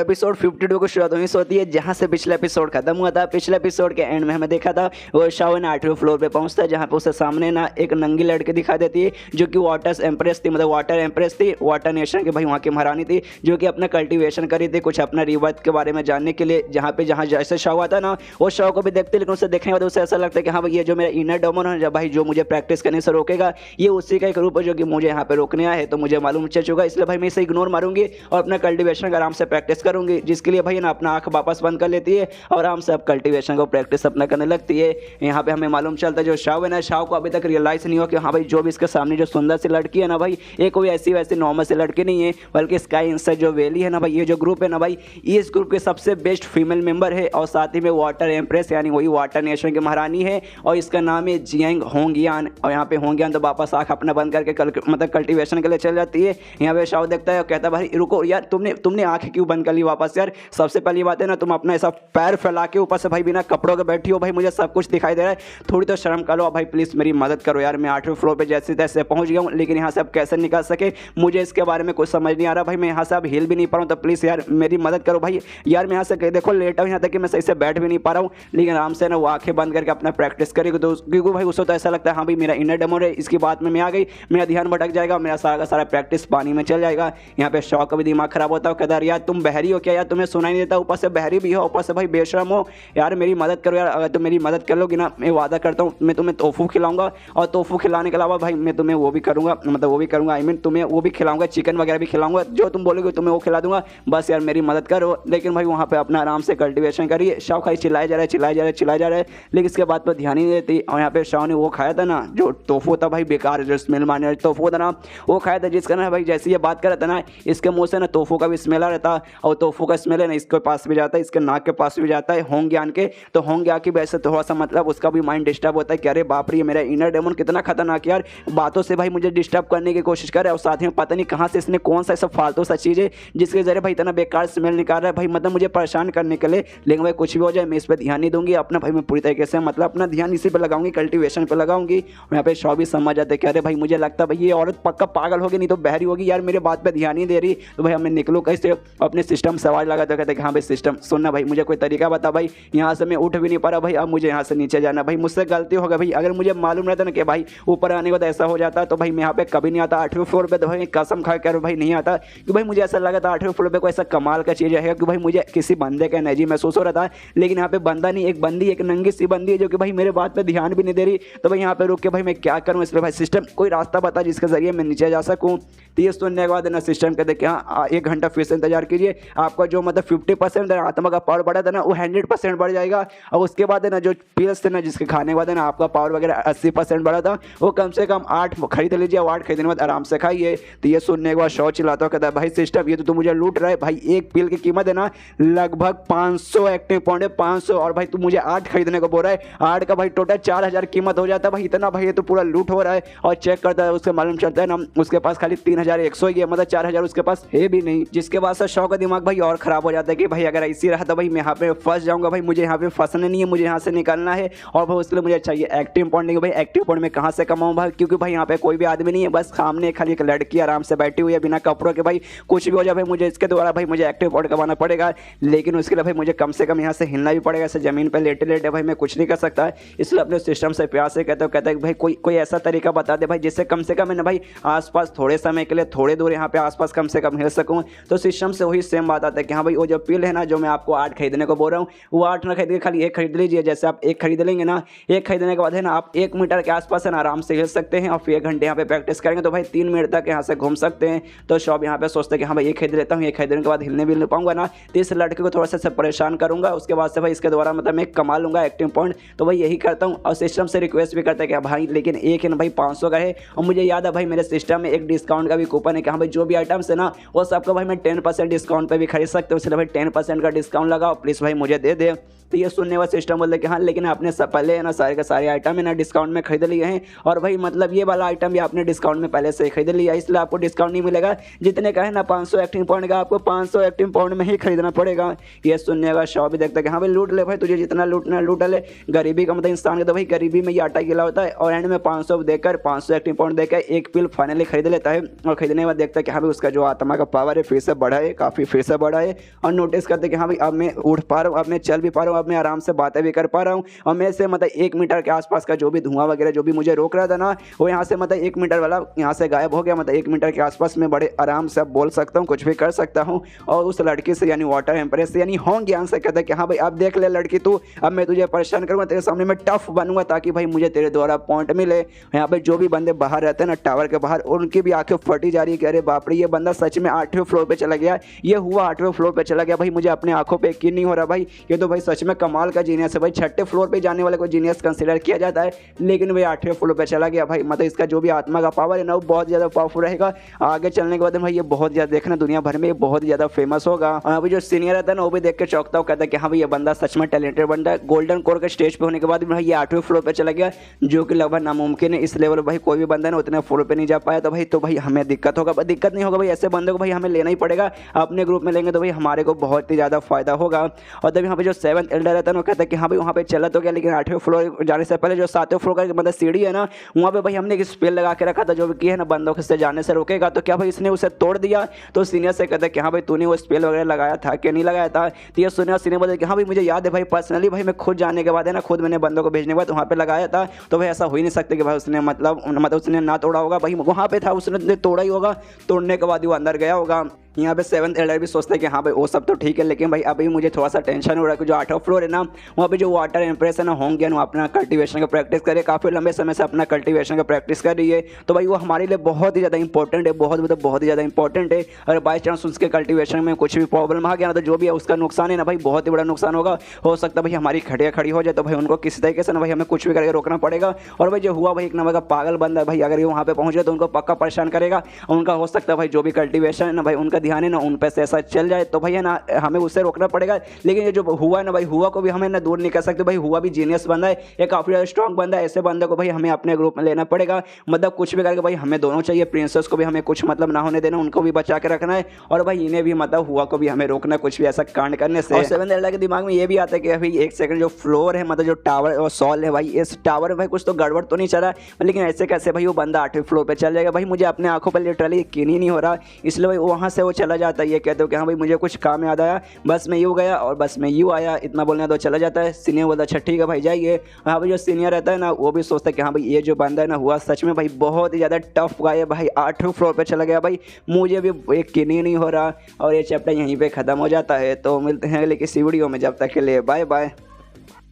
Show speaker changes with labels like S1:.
S1: Episode 52 को शुरुआत वहीं से होती है जहां से पिछला एपिसोड खत्म हुआ था। पिछले एपिसोड के एंड में हमें देखा था वो शाओ ना 8वें फ्लोर पे पहुंचता है, जहां पे उसे सामने ना एक नंगी लड़की दिखाई देती है जो कि वाटर एम्प्रेस थी, मतलब वाटर एम्प्रेस थी, वाटर नेशन की भाई वहाँ की महारानी थी, जो कि अपना कल्टीवेशन करी थी कुछ अपना रिवर्थ के बारे में जानने के लिए। जहाँ जैसे शाओ आता ना वो शाओ को भी देखते, लेकिन उसे देखने के बाद उसे ऐसा लगता है कि हाँ भाई ये जो मेरा इनर डेमन है भाई जो मुझे प्रैक्टिस करने से रोकेगा, ये उसी का एक रूप है जो कि मुझे यहाँ पे रोकने आया है। तो मुझे मालूम चल चुका, इसलिए भाई मैं इसे इग्नोर मारूंगी और अपना कल्टीवेशन का आराम से प्रैक्टिस करूंगी, जिसके लिए भाई ना अपना आंख वापस बंद कर लेती है और आराम से अब कल्टीवेशन को प्रैक्टिस अपना करने लगती है। यहाँ पे हमें मालूम चलता है जो शाओ है ना, शाओ को अभी तक रियलाइज नहीं हो कि हाँ भाई जो भी इसके सामने जो सुंदर सी लड़की है ना भाई, ये कोई ऐसी वैसी नॉर्मल सी लड़की नहीं है, बल्कि स्काई इंसाइड जो वैली है ना भाई, ये जो ग्रुप है ना भाई, इस ग्रुप के सबसे बेस्ट फीमेल मेंबर है और साथ ही में वाटर एम्प्रेस यानी वही वाटर नेशन की महारानी है और इसका नाम है जियांग होंगियान। और यहाँ पे होंगियान तो वापस आंख अपना बंद करके मतलब कल्टीवेशन के लिए चल जाती है। यहाँ पे शाओ देखता है और कहता है भाई रुको यार, तुमने आंख क्यों बंद कर ली वापस यार। सबसे पहली बात है ना, तुम अपना ऐसा पैर फैला के ऊपर से भाई बिना कपड़ों के बैठी हो, भाई मुझे सब कुछ दिखाई दे रहा है, थोड़ी तो शर्म करो भाई, प्लीज मेरी मदद करो यार। मैं 8वें फ्लोर पे जैसे तैसे पहुंच गया हूँ, लेकिन यहाँ से अब कैसे निकल सके मुझे इसके बारे में कुछ समझ नहीं आ रहा भाई। मैं यहाँ से अब हिल भी नहीं पा रहा हूँ, तो प्लीज यार मेरी मदद करो भाई यार। मैं यहाँ से देखो लेटा हूँ यहाँ तक कि मैं सही से बैठ भी नहीं पा रहा हूँ, लेकिन आराम से ना वो आंखें बंद करके अपना प्रैक्टिस करेगी। तो क्योंकि भाई उसको तो ऐसा लगता है हाँ भाई मेरा इनर डेमन है, इसकी बात में मैं आ गई, मेरा ध्यान भटक जाएगा, मेरा सारा का सारा प्रैक्टिस पानी में चल जाएगा। यहाँ पे शाओ का भी दिमाग खराब होता है, कहता है यार तुम बहरी हो क्या यार, तुम्हें सुनाई नहीं देता, ऊपर से बहरी भी हो, ऊपर से भाई बेशरम हो यार, मेरी मदद करो यार। अगर तुम मेरी मदद कर लोगी ना, मैं वादा करता हूँ मैं तुम्हें तोफू खिलाऊंगा, और तोफू खिलाने के अलावा भाई मैं तुम्हें वो भी करूँगा, मतलब वो भी करूँगा, आई मीन तुम्हें वो भी खिलाऊंगा, चिकन वगैरह भी खिलाऊंगा, जो तुम बोलोगे तुम्हें वो खिला दूंगा, बस यार मेरी मदद करो। लेकिन भाई वहाँ पे अपना आराम से कल्टीवेशन करिए। शाओ खाई चिल्लाया जा रहा है, चिल्लाया जा रहा है, चिल्लाया जा रहा है, लेकिन इसके बाद पर ध्यान ही नहीं देती। और यहाँ पे शाओ ने वो खाया था ना जो तोफू था भाई, बेकार जो स्मेल मारने तोफू था ना, वो खाया था, जिसका ना भाई जैसे ये बात कर रहा था ना, इसके मुंह से ना तोफू का भी स्मेल आ रहा था, और तोफू का स्मेल है ना इसके पास भी जाता है, इसके नाक के पास भी जाता है होंग्यान के। तो होंग्यान की वजह से थोड़ा सा मतलब उसका भी माइंड डिस्टर्ब होता है कि अरे बाप रे मेरा इनर डेमन कितना खतरनाक यार, बातों से भाई मुझे डिस्टर्ब करने की कोशिश कर रहा है, और साथ ही में पता नहीं कहाँ से इसने कौन सा सब फालतू सा चीज़ है जिसके जरिए भाई इतना बेकार स्मेल निकाल रहा है भाई, मतलब मुझे परेशान करने के लिए। लेकिन भाई कुछ भी हो जाए मैं इस पर ध्यान नहीं दूंगी अपना, भाई मैं पूरी तरीके से मतलब अपना ध्यान इसी पर लगाऊंगी, कल्टीवेशन पर लगाऊंगी। और यहाँ पे शाओ भी समझ जाते कि अरे भाई मुझे लगता है भाई ये औरत पक्का पागल होगी, नहीं तो बहरी होगी यार, मेरे बात पे ध्यान नहीं दे रही। तो भाई हमें निकलो कैसे, अपने सिस्टम से आवाज़ लगा तो कहते कि हाँ भाई सिस्टम सुनना भाई, मुझे कोई तरीका बता भाई, यहाँ से मैं उठ भी नहीं पा रहा भाई, अब मुझे यहाँ से नीचे जाना भाई, मुझसे गलती होगा भाई। अगर मुझे मालूम रहता ना कि भाई ऊपर आने को तो ऐसा हो जाता तो भाई मैं यहाँ पे कभी नहीं आता, 8वें फ्लोर पे तो भाई कसम खा कर भाई नहीं आता, क्योंकि भाई मुझे ऐसा लगा था 8वें फ्लोर पे कोई ऐसा कमाल का चीज़ है कि भाई मुझे किसी बंदे का एनर्जी महसूस हो रहा था, लेकिन यहाँ पे बंदा नहीं, एक बंदी, एक नंगी सी बंदी है जो कि भाई मेरे बात पे ध्यान भी नहीं दे रही। तो भाई यहाँ पे रुक के भाई मैं क्या करूँ, इसलिए भाई सिस्टम कोई रास्ता बता जिसके जरिए मैं नीचे जा सकूँ। तो ये सुनने के बाद ना सिस्टम कहते कि हाँ 1 घंटा फिर से इंतजार कीजिए, आपका जो मतलब 50% आत्मा का पावर बढ़ा था ना वो 100% बढ़ जाएगा, और उसके बाद है ना जो पिल्स थे ना जिसके खाने के बाद है ना आपका पावर वगैरह 80% बढ़ा था, वो कम से कम 8 खरीद लीजिए, 8 खरीदने के बाद आराम से खाइए। तो ये सुनने के बाद शाओ चिल्लाता कहता है भाई सिस्टम ये तो तू मुझे लूट रहा है भाई, एक पिल की कीमत है ना लगभग 500 एक्टिव पॉइंट है, 500, और भाई तू मुझे 8 खरीदने को बोल रहा है, 8 का भाई टोटल 4000 कीमत हो जाता है भाई, इतना भाई ये तो पूरा लूट हो रहा है। और चेक करता है उसके मालूम चलता है ना उसके पास खाली 3100 ही है, मतलब 4000 उसके पास है भी नहीं, जिसके बाद से शाओ का दिमाग भाई और खराब हो जाता है कि भाई अगर इसी रहा तो भाई मैं यहाँ पे फंस जाऊंगा भाई, मुझे यहाँ पे फंसना नहीं है, मुझे यहाँ से निकलना है, और भाई उसके लिए मुझे चाहिए एक्टिव पॉइंट। नहीं भाई एक्टिव पॉइंट में कहाँ से कमाऊँ भाई, क्योंकि भाई यहाँ पे कोई भी आदमी नहीं है, बस सामने खाली एक लड़की आराम से बैठी हुई है बिना कपड़ों के, भाई कुछ भी हो जाए भाई मुझे इसके द्वारा भाई मुझे एक्टिव पॉइंट कमाना पड़ेगा, लेकिन उसके लिए भाई मुझे कम से कम यहाँ से हिलना भी पड़ेगा, ऐसे जमीन पर लेटे लेटे भाई मैं कुछ नहीं कर सकता है। इसलिए अपने सिस्टम से प्यार से कहता है भाई कोई ऐसा तरीका बता दे भाई जिससे कम से कम है ना भाई आसपास थोड़े समय के लिए थोड़े दूर यहाँ पे आसपास कम से कम हिल सकूँ। तो सिस्टम से वही सेम बात आता है कि हाँ भाई वो जो पिल है ना जो मैं आपको 8 खरीदने को बोल रहा हूँ, वो 8 ना खरीद के खाली 1 खरीद लीजिए। जैसे आप 1 खरीद लेंगे ना, 1 खरीदने के बाद है ना आप 1 मीटर के आसपास है ना आराम से हिल सकते हैं, और फिर 1 घंटे यहाँ पे प्रैक्टिस करेंगे तो भाई 3 मिनट तक यहाँ से घूम सकते हैं। तो शॉप यहाँ पे सोचते हैं कि हाँ भाई 1 खरीद लेता हूँ, 1 खरीदने के बाद हिलने भी नहीं पाऊंगा ना, तो इस लड़के को थोड़ा सा परेशान करूंगा, उसके बाद से भाई इसके द्वारा मतलब मैं कमा लूंगा एक्टिव पॉइंट। तो भाई यही करता हूँ, और सिस्टम से रिक्वेस्ट भी करता है कि भाई लेकिन एक है ना भाई 500 का है, और मुझे याद है भाई मेरे सिस्टम में एक डिस्काउंट का भी कूपन है कि हाँ भाई जो भी आइटम्स है ना वो सबका भाई मैं 10% डिस्काउंट पे भी खरीद सकते हो, इसलिए भाई 10% का डिस्काउंट लगाओ प्लीज़ भाई मुझे दे दे। तो ये सुनने वाला सिस्टम बोलते कि हाँ लेकिन आपने पहले है ना सारे के सारे आइटम है ना डिस्काउंट में खरीद लिए हैं, और भाई मतलब ये वाला आइटम भी आपने डिस्काउंट में पहले से खरीद लिया, इसलिए आपको डिस्काउंट नहीं मिलेगा, जितने का है ना 500 एक्टिव पॉइंट का आपको 500 एक्टिव पॉइंट में ही खरीदना पड़ेगा। ये सुनने का शॉप भी देखता है कि हाँ भाई लूट ले भाई, तुझे जितना लूटना लूट ले, गरीबी का मतलब इंसान का तो भाई गरीबी में ये आटा गिला होता है, और एंड में 500 देकर 500 एक्टिव पॉइंट देकर एक पिल फाइनली खरीद लेता है। और खरीदने के बाद देखता है कि हाँ भाई उसका जो आत्मा का पावर है फिर से बढ़ा है, काफ़ी फिर से बढ़ा है। और नोटिस करते कि हाँ भाई अब मैं उठ पा रहा हूँ, अब मैं चल भी पा रहा हूँ, अब मैं आराम से बातें भी कर पा रहा हूँ। और मैं से मतलब 1 मीटर के आसपास का जो भी धुआं वगैरह जो भी मुझे रोक रहा था ना, वो यहाँ से मतलब 1 मीटर वाला यहाँ से गायब हो गया। मतलब 1 मीटर के आसपास में बड़े आराम से अब बोल सकता हूँ, कुछ भी कर सकता हूँ। और उस लड़की से यानी वाटर एम्प्रेस से यानी होंग ज्ञान से कहता है कि हाँ भाई अब देख ले लड़की तू, अब मैं तुझे परेशान करूँगा, तेरे सामने मैं टफ बनूंगा ताकि भाई मुझे तेरे द्वारा पॉइंट मिले। यहाँ पे जो भी बंदे बाहर रहते हैं ना टावर के बाहर, उनकी भी आंखें फटी जा रही है कि अरे बाप रे ये बंदा सच में 8वें फ्लोर पे चला गया, ये हुआ 8वें फ्लोर पे चला गया। भाई मुझे अपने आंखों पे यकीन नहीं हो रहा भाई, ये तो भाई सच में कमाल का जीनियस है भाई। 6ठे फ्लोर पे जाने वाले को जीनियस कंसिडर किया जाता है, लेकिन भाई 8वें फ्लोर पे चला गया। भाई मतलब इसका जो भी आत्मा का पावर है ना वो बहुत ज़्यादा पावरफुल रहेगा। आगे चलने के बाद भाई ये बहुत ज़्यादा देखना दुनिया भर में ये बहुत ज़्यादा फेमस होगा। और अभी जो सीनियर रहता है ना वो भी देख के चौंकता हो, कहता है कि हाँ भाई ये बंदा सच में टैलेंटेड बंदा है। गोल्डन कोर के स्टेज पे होने के बाद भाई ये 8वें फ्लोर पे चला गया, जो कि लगभग नामुमकिन है। इस लेवल भाई कोई भी बंदा ना उतने फ्लोर पे नहीं जा पाया, तो भाई हमें दिक्कत होगा। दिक्कत नहीं होगा भाई, ऐसे बंदे को भाई हमें लेना ही पड़ेगा, अपने ग्रुप में लेंगे तो भाई हमारे को बहुत ही ज़्यादा फायदा होगा। और तब यहाँ पे जो 7th एल्डर रहता है ना वो कहता है कि हाँ भाई वहाँ पे चला तो गया, लेकिन 8वें फ्लोर जाने से पहले जो 7वें फ्लोर का मतलब सीढ़ी है ना, वहाँ पे भाई हमने एक स्पेल लगा के रखा था जो कि है ना बंदों से जाने से रोकेगा। तो क्या भाई इसने उसे तोड़ दिया? तो सीनियर से कहता है कि हाँ भाई तूने वो स्पेल वगैरह लगाया था कि नहीं लगाया था? तो ये सीनियर बोलते कि हाँ भाई मुझे याद है भाई, पर्सनली भाई मैं खुद जाने के बाद है ना, खुद मैंने बंदों को भेजने के बाद वहाँ पे लगाया था। तो भाई ऐसा हो ही नहीं सकता कि भाई उसने मतलब उसने ना तोड़ा होगा, भाई वहाँ पे था उसने तोड़ा ही होगा, तोड़ने के बाद ही वो अंदर गया होगा। यहाँ पे 7th एल्डर भी सोचते हैं कि हाँ भाई वो सब तो ठीक है, लेकिन भाई अभी मुझे थोड़ा सा टेंशन हो रहा है कि जो 8वां फ्लोर है ना वहाँ पे जो वाटर एम्प्रेस है ना होंगे वो अपना कल्टीवेशन का प्रैक्टिस करे, काफ़ी लंबे समय से अपना कल्टीवेशन का प्रैक्टिस कर रही है। तो भाई वो हमारे लिए बहुत ही ज़्यादा इंपॉर्टेंट है, बहुत ही ज़्यादा इंपॉर्टेंट है। अगर बाई चांस उसके कल्टीवेशन में कुछ भी प्रॉब्लम आ गया ना तो जो भी है उसका नुकसान है ना भाई बहुत ही बड़ा नुकसान होगा। हो सकता है भाई हमारी खड़िया खड़ी हो जाए, तो भाई उनको किसी तरीके से ना भाई हमें कुछ भी करके रोकना पड़ेगा। और भाई जो हुआ भाई एक नंबर का पागल बंदा है भाई, अगर ये वहाँ पे पहुँच गया तो उनको पक्का परेशान करेगा। उनका हो सकता है भाई जो भी कल्टीवेशन है ना भाई उनका ध्यान है ना उन पर ऐसा चल जाए, तो भैया ना हमें उससे रोकना पड़ेगा। लेकिन ये जो हुआ है ना भाई, हुआ को भी हमें ना दूर नहीं कर सकते भाई। हुआ भी जीनियस बंदा है, ये काफ़ी ज़्यादा स्ट्रॉन्ग बंदा है। ऐसे बंदे को भाई हमें अपने ग्रुप में लेना पड़ेगा। मतलब कुछ भी करके भाई हमें दोनों चाहिए, प्रिंसेस को भी हमें कुछ मतलब ना होने देना, उनको भी बचा के रखना है। और भाई इन्हें भी मतलब हुआ को भी हमें रोकना कुछ भी ऐसा कांड करने से। और 7th एल्डर के दिमाग में ये भी आता है कि भाई एक सेकंड जो फ्लोर है मतलब जो टावर और सॉल है भाई, इस टावर में भाई कुछ तो गड़बड़ तो नहीं चला, लेकिन ऐसे कैसे भाई वो बंदा 8वें फ्लोर पर चल जाएगा। भाई मुझे अपने आंखों पर लिटरली यकीन ही नहीं हो रहा, इसलिए भाई वहाँ से वो चला जाता है। ये कहते हो कि हाँ भाई मुझे कुछ काम याद आया, बस मैं यूँ गया और बस मैं यूँ आया, इतना बोलने तो चला जाता है। सीनियर बोलता अच्छा ठीक है भाई जाइए। हाँ भाई जो सीनियर रहता है ना वो भी सोचता है कि हाँ भाई ये जो बंदा है ना हुआ सच में भाई बहुत ही ज़्यादा टफ गाय है भाई, 8वें फ्लोर पे चला गया भाई, मुझे भी यकीन ही नहीं हो रहा। और ये चैप्टर यहीं पे ख़त्म हो जाता है। तो मिलते हैं अगले किसी वीडियो में, जब तक के लिए बाय बाय।